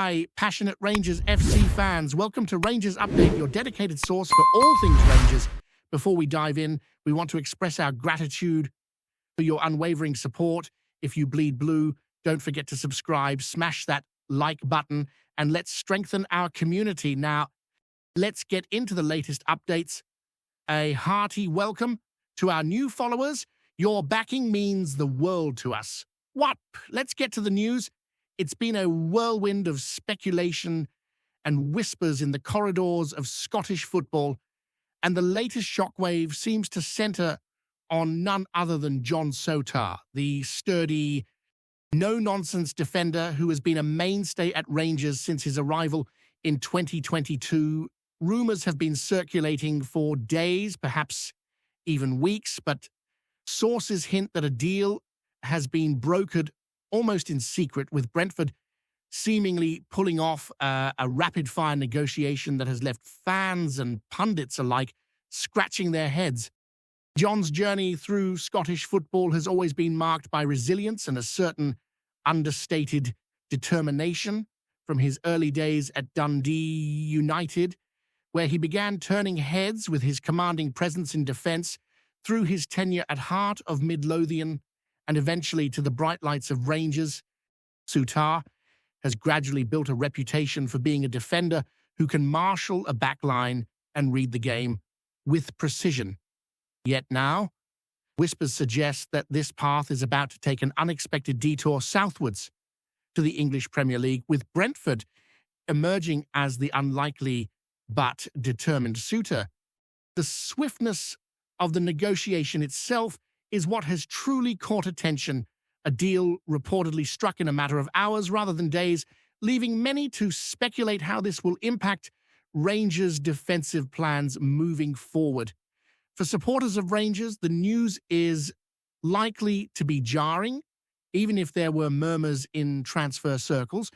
Hi, passionate Rangers FC fans. Welcome to Rangers Update, your dedicated source for all things Rangers. Before we dive in, we want to express our gratitude for your unwavering support. If you bleed blue, don't forget to subscribe, smash that like button, and let's strengthen our community. Now, let's get into the latest updates. A hearty welcome to our new followers. Your backing means the world to us. What? Let's get to the news. It's been a whirlwind of speculation and whispers in the corridors of Scottish football, and the latest shockwave seems to centre on none other than John Souttar, the sturdy, no-nonsense defender who has been a mainstay at Rangers since his arrival in 2022. Rumours have been circulating for days, perhaps even weeks, but sources hint that a deal has been brokered almost in secret, with Brentford seemingly pulling off a rapid-fire negotiation that has left fans and pundits alike scratching their heads. John's journey through Scottish football has always been marked by resilience and a certain understated determination. From his early days at Dundee United, where he began turning heads with his commanding presence in defence, through his tenure at Heart of Midlothian, and eventually to the bright lights of Rangers, Souttar has gradually built a reputation for being a defender who can marshal a backline and read the game with precision. Yet now, whispers suggest that this path is about to take an unexpected detour southwards to the English Premier League, with Brentford emerging as the unlikely but determined suitor. The swiftness of the negotiation itself is what has truly caught attention, a deal reportedly struck in a matter of hours rather than days, leaving many to speculate how this will impact Rangers' defensive plans moving forward. For supporters of Rangers, the news is likely to be jarring, even if there were murmurs in transfer circles.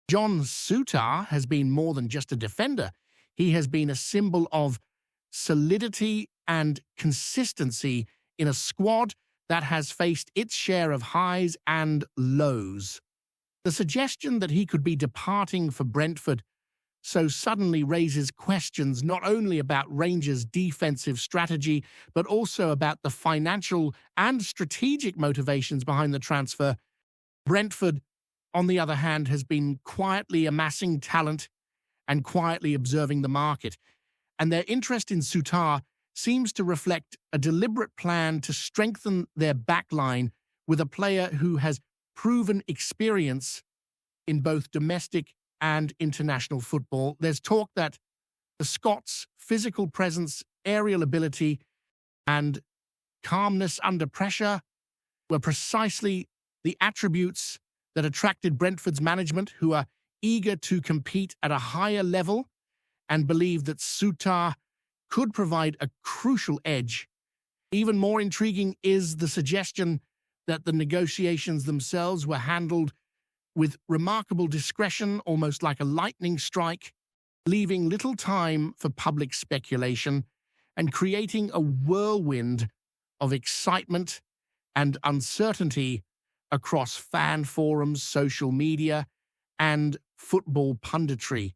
John Souttar has been more than just a defender. He has been a symbol of solidity and consistency in a squad that has faced its share of highs and lows. The suggestion that he could be departing for Brentford so suddenly raises questions not only about Rangers' defensive strategy, but also about the financial and strategic motivations behind the transfer. Brentford, on the other hand, has been quietly amassing talent and quietly observing the market, and their interest in Souttar seems to reflect a deliberate plan to strengthen their backline with a player who has proven experience in both domestic and international football. There's talk that the Scots' physical presence, aerial ability, and calmness under pressure were precisely the attributes that attracted Brentford's management, who are eager to compete at a higher level and believe that Souttar could provide a crucial edge. Even more intriguing is the suggestion that the negotiations themselves were handled with remarkable discretion, almost like a lightning strike, leaving little time for public speculation and creating a whirlwind of excitement and uncertainty across fan forums, social media, and football punditry.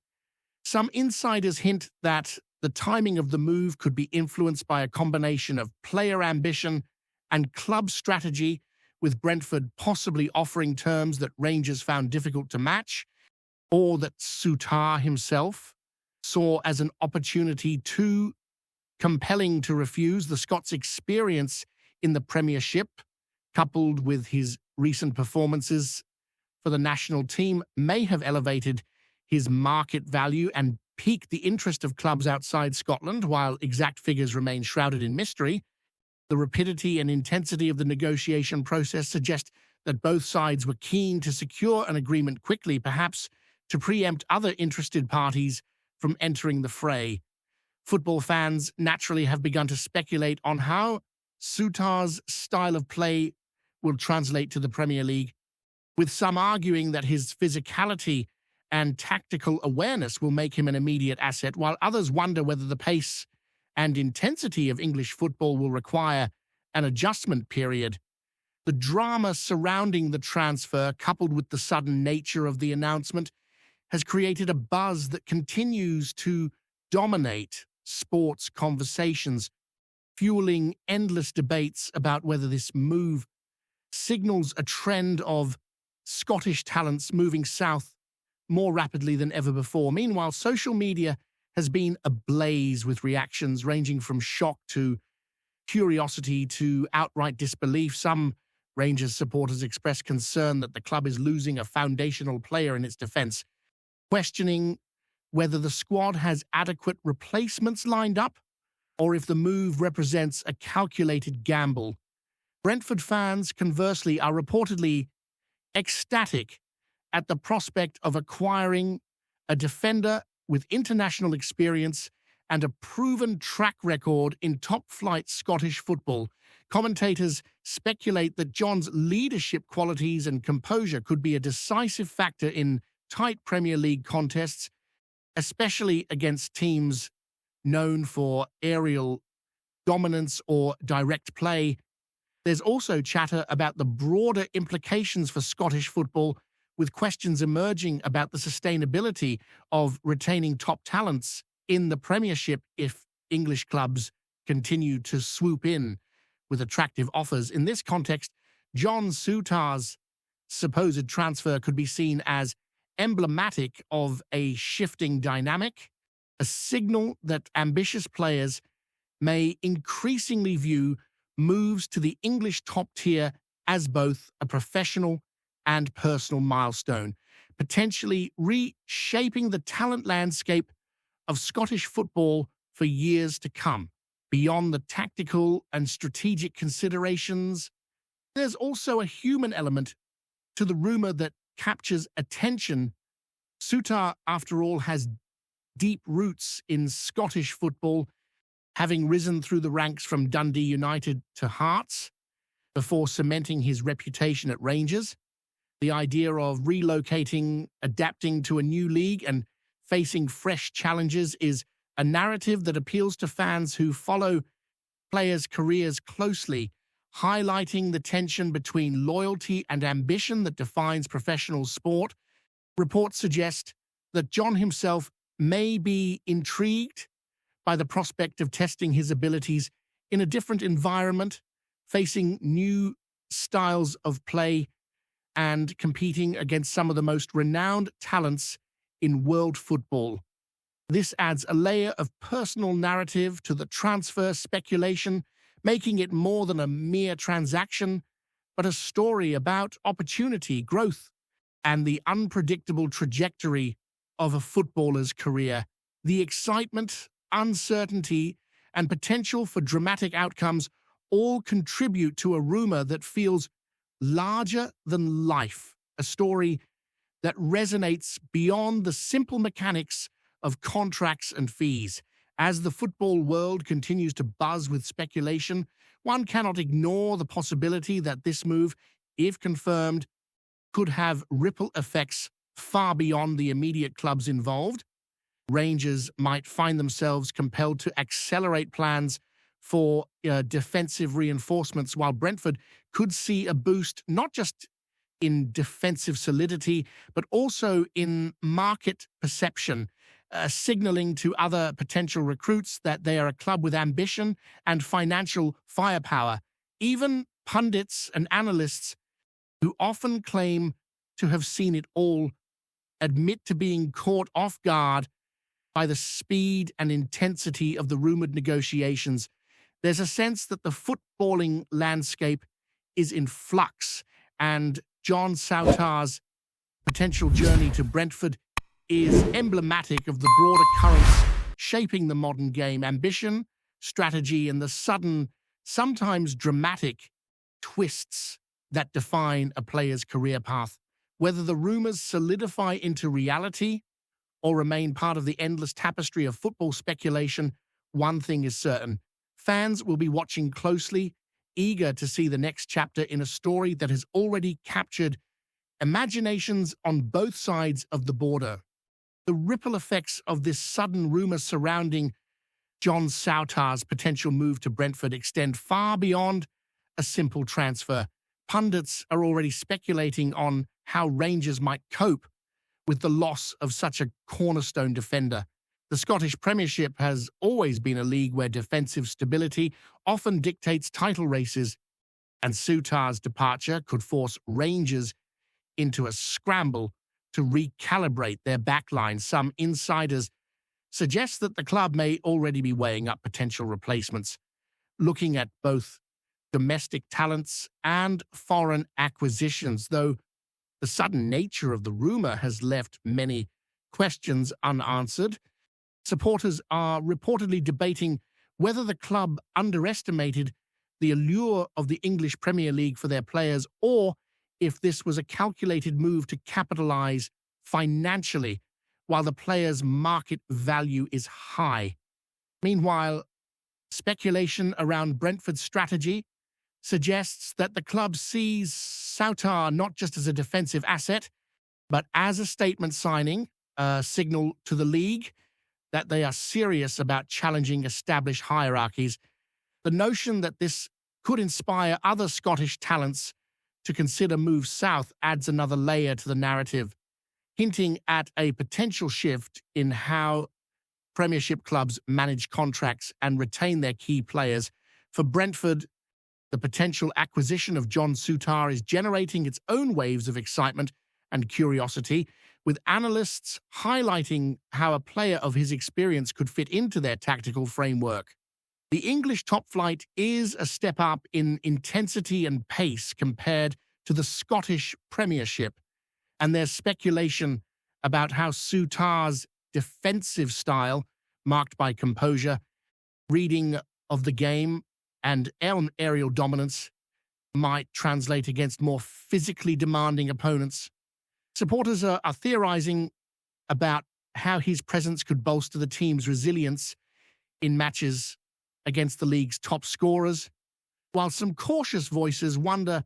Some insiders hint that the timing of the move could be influenced by a combination of player ambition and club strategy, with Brentford possibly offering terms that Rangers found difficult to match, or that Souttar himself saw as an opportunity too compelling to refuse. The Scots' experience in the Premiership, coupled with his recent performances for the national team, may have elevated his market value and piqued the interest of clubs outside Scotland. While exact figures remain shrouded in mystery, the rapidity and intensity of the negotiation process suggest that both sides were keen to secure an agreement quickly, perhaps to preempt other interested parties from entering the fray. Football fans naturally have begun to speculate on how Souttar's style of play will translate to the Premier League, with some arguing that his physicality and tactical awareness will make him an immediate asset, while others wonder whether the pace and intensity of English football will require an adjustment period. The drama surrounding the transfer, coupled with the sudden nature of the announcement, has created a buzz that continues to dominate sports conversations, fueling endless debates about whether this move signals a trend of Scottish talents moving south more rapidly than ever before. Meanwhile, social media has been ablaze with reactions ranging from shock to curiosity to outright disbelief. Some Rangers supporters express concern that the club is losing a foundational player in its defence, questioning whether the squad has adequate replacements lined up or if the move represents a calculated gamble. Brentford fans, conversely, are reportedly ecstatic at the prospect of acquiring a defender with international experience and a proven track record in top-flight Scottish football. Commentators speculate that John's leadership qualities and composure could be a decisive factor in tight Premier League contests, especially against teams known for aerial dominance or direct play. There's also chatter about the broader implications for Scottish football, with questions emerging about the sustainability of retaining top talents in the Premiership if English clubs continue to swoop in with attractive offers. In this context, John Souttar's supposed transfer could be seen as emblematic of a shifting dynamic, a signal that ambitious players may increasingly view moves to the English top tier as both a professional and personal milestone, potentially reshaping the talent landscape of Scottish football for years to come. Beyond the tactical and strategic considerations, there's also a human element to the rumour that captures attention. Souttar, after all, has deep roots in Scottish football, having risen through the ranks from Dundee United to Hearts before cementing his reputation at Rangers. The idea of relocating, adapting to a new league, and facing fresh challenges is a narrative that appeals to fans who follow players' careers closely, highlighting the tension between loyalty and ambition that defines professional sport. Reports suggest that John himself may be intrigued by the prospect of testing his abilities in a different environment, facing new styles of play, and competing against some of the most renowned talents in world football. This adds a layer of personal narrative to the transfer speculation, making it more than a mere transaction, but a story about opportunity, growth, and the unpredictable trajectory of a footballer's career. The excitement, uncertainty, and potential for dramatic outcomes all contribute to a rumor that feels larger than life, a story that resonates beyond the simple mechanics of contracts and fees. As the football world continues to buzz with speculation, one cannot ignore the possibility that this move, if confirmed, could have ripple effects far beyond the immediate clubs involved. Rangers might find themselves compelled to accelerate plans for defensive reinforcements, while Brentford could see a boost not just in defensive solidity, but also in market perception, signaling to other potential recruits that they are a club with ambition and financial firepower. Even pundits and analysts who often claim to have seen it all admit to being caught off guard by the speed and intensity of the rumored negotiations. There's a sense that the footballing landscape is in flux, and John Souttar's potential journey to Brentford is emblematic of the broader currents shaping the modern game: ambition, strategy, and the sudden, sometimes dramatic, twists that define a player's career path. Whether the rumors solidify into reality or remain part of the endless tapestry of football speculation, one thing is certain: fans will be watching closely, eager to see the next chapter in a story that has already captured imaginations on both sides of the border. The ripple effects of this sudden rumor surrounding John Souttar's potential move to Brentford extend far beyond a simple transfer. Pundits are already speculating on how Rangers might cope with the loss of such a cornerstone defender. The Scottish Premiership has always been a league where defensive stability often dictates title races, and Souttar's departure could force Rangers into a scramble to recalibrate their backline. Some insiders suggest that the club may already be weighing up potential replacements, looking at both domestic talents and foreign acquisitions, though the sudden nature of the rumour has left many questions unanswered. Supporters are reportedly debating whether the club underestimated the allure of the English Premier League for their players, or if this was a calculated move to capitalise financially while the players' market value is high. Meanwhile, speculation around Brentford's strategy suggests that the club sees Souttar not just as a defensive asset, but as a statement signing, a signal to the league that they are serious about challenging established hierarchies. The notion that this could inspire other Scottish talents to consider moves south adds another layer to the narrative, hinting at a potential shift in how Premiership clubs manage contracts and retain their key players. For Brentford, the potential acquisition of John Souttar is generating its own waves of excitement and curiosity, with analysts highlighting how a player of his experience could fit into their tactical framework. The English top flight is a step up in intensity and pace compared to the Scottish Premiership, and there's speculation about how Souttar's defensive style, marked by composure, reading of the game, and aerial dominance, might translate against more physically demanding opponents. Supporters are theorizing about how his presence could bolster the team's resilience in matches against the league's top scorers, while some cautious voices wonder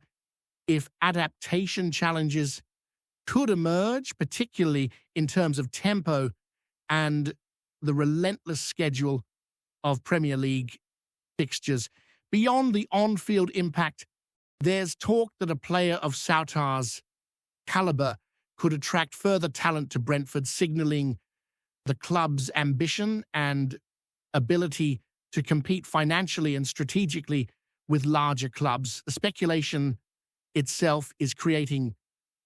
if adaptation challenges could emerge, particularly in terms of tempo and the relentless schedule of Premier League fixtures. Beyond the on-field impact, there's talk that a player of Souttar's calibre could attract further talent to Brentford, signalling the club's ambition and ability to compete financially and strategically with larger clubs. The speculation itself is creating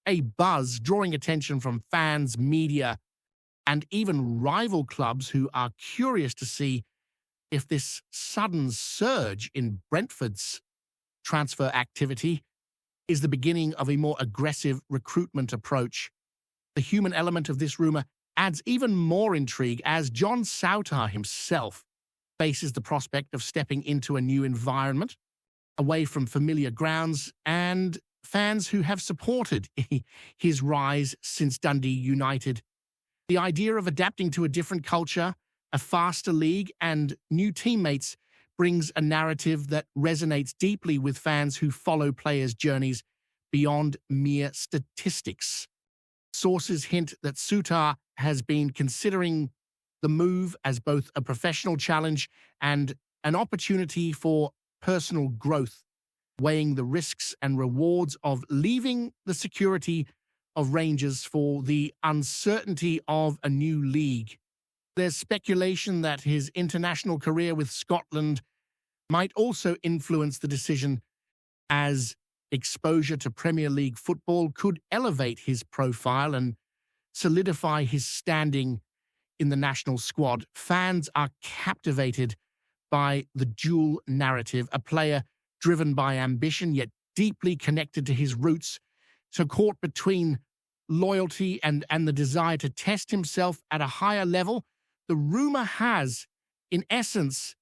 a buzz, drawing attention from fans, media, and even rival clubs who are curious to see if this sudden surge in Brentford's transfer activity is the beginning of a more aggressive recruitment approach. The human element of this rumour adds even more intrigue as John Souttar himself faces the prospect of stepping into a new environment, away from familiar grounds and fans who have supported his rise since Dundee United. The idea of adapting to a different culture, a faster league, and new teammates brings a narrative that resonates deeply with fans who follow players' journeys beyond mere statistics. Sources hint that Souttar has been considering the move as both a professional challenge and an opportunity for personal growth, weighing the risks and rewards of leaving the security of Rangers for the uncertainty of a new league. There's speculation that his international career with Scotland might also influence the decision, as exposure to Premier League football could elevate his profile and solidify his standing in the national squad. Fans are captivated by the dual narrative, a player driven by ambition yet deeply connected to his roots, so caught between loyalty and the desire to test himself at a higher level. The rumour has, in essence,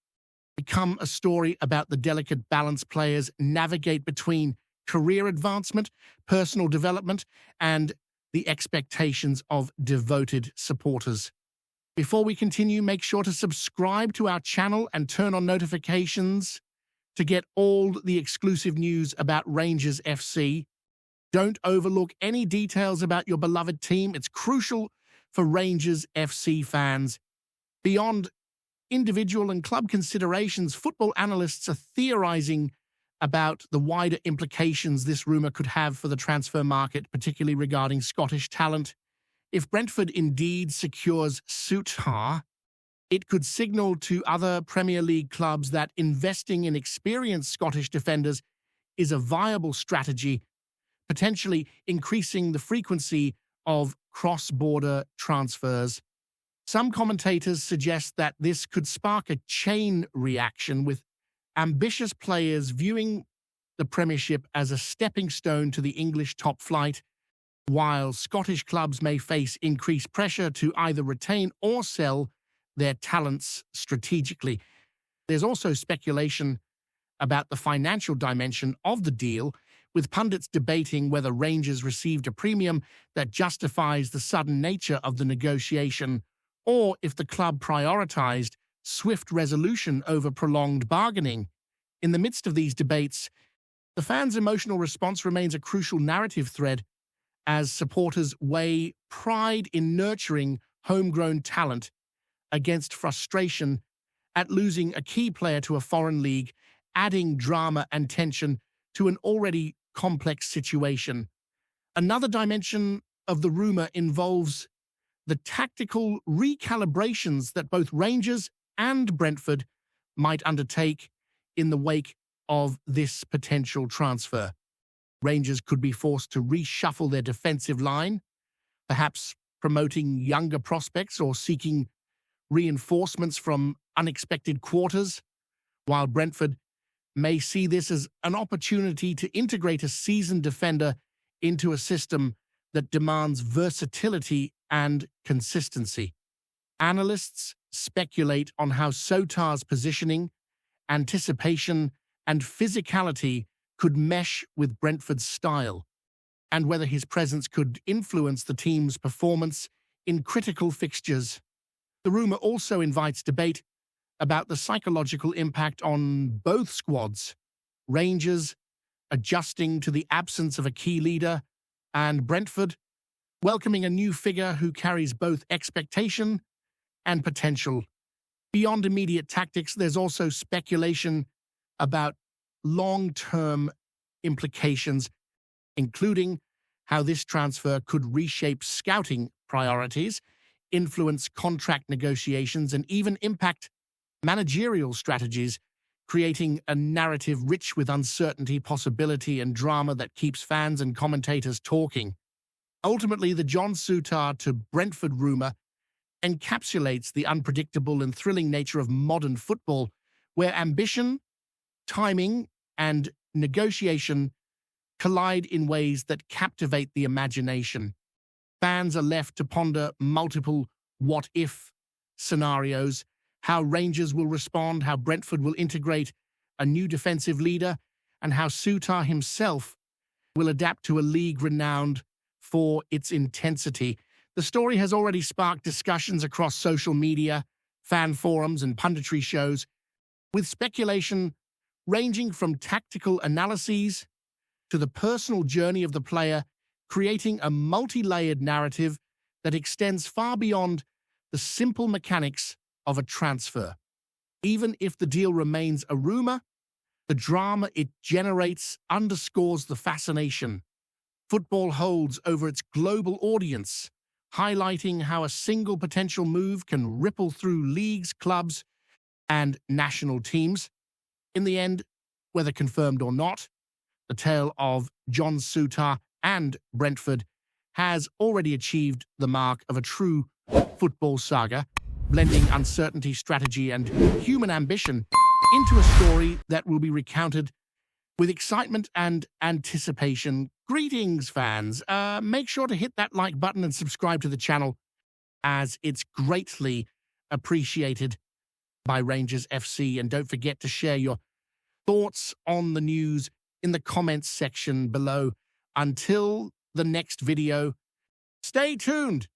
become a story about the delicate balance players navigate between career advancement, personal development, and the expectations of devoted supporters. Before we continue, make sure to subscribe to our channel and turn on notifications to get all the exclusive news about Rangers FC. Don't overlook any details about your beloved team. It's crucial for Rangers FC fans. Beyond individual and club considerations, football analysts are theorizing about the wider implications this rumour could have for the transfer market, particularly regarding Scottish talent. If Brentford indeed secures Souttar, it could signal to other Premier League clubs that investing in experienced Scottish defenders is a viable strategy, potentially increasing the frequency of cross-border transfers. Some commentators suggest that this could spark a chain reaction, with ambitious players viewing the Premiership as a stepping stone to the English top flight, while Scottish clubs may face increased pressure to either retain or sell their talents strategically. There's also speculation about the financial dimension of the deal, with pundits debating whether Rangers received a premium that justifies the sudden nature of the negotiation, or if the club prioritized swift resolution over prolonged bargaining. In the midst of these debates, the fans' emotional response remains a crucial narrative thread, as supporters weigh pride in nurturing homegrown talent against frustration at losing a key player to a foreign league, adding drama and tension to an already complex situation. Another dimension of the rumour involves the tactical recalibrations that both Rangers and Brentford might undertake in the wake of this potential transfer. Rangers could be forced to reshuffle their defensive line, perhaps promoting younger prospects or seeking reinforcements from unexpected quarters, while Brentford may see this as an opportunity to integrate a seasoned defender into a system that demands versatility and consistency. Analysts speculate on how Souttar's positioning, anticipation, and physicality could mesh with Brentford's style, and whether his presence could influence the team's performance in critical fixtures. The rumour also invites debate about the psychological impact on both squads, Rangers adjusting to the absence of a key leader, and Brentford welcoming a new figure who carries both expectation and potential. Beyond immediate tactics, there's also speculation about long-term implications, including how this transfer could reshape scouting priorities, influence contract negotiations, and even impact managerial strategies, creating a narrative rich with uncertainty, possibility, and drama that keeps fans and commentators talking. Ultimately, the John Souttar to Brentford rumour encapsulates the unpredictable and thrilling nature of modern football, where ambition, timing, and negotiation collide in ways that captivate the imagination. Fans are left to ponder multiple what-if scenarios: how Rangers will respond, how Brentford will integrate a new defensive leader, and how Souttar himself will adapt to a league renowned for its intensity. The story has already sparked discussions across social media, fan forums, and punditry shows, with speculation ranging from tactical analyses to the personal journey of the player, creating a multi-layered narrative that extends far beyond the simple mechanics of a transfer. Even if the deal remains a rumor, the drama it generates underscores the fascination football holds over its global audience, highlighting how a single potential move can ripple through leagues, clubs, and national teams. In the end, whether confirmed or not, the tale of John Souttar and Brentford has already achieved the mark of a true football saga, blending uncertainty, strategy, and human ambition into a story that will be recounted with excitement and anticipation. Greetings, fans. Make sure to hit that like button and subscribe to the channel, as it's greatly appreciated by Rangers FC. And don't forget to share your thoughts on the news in the comments section below. Until the next video, stay tuned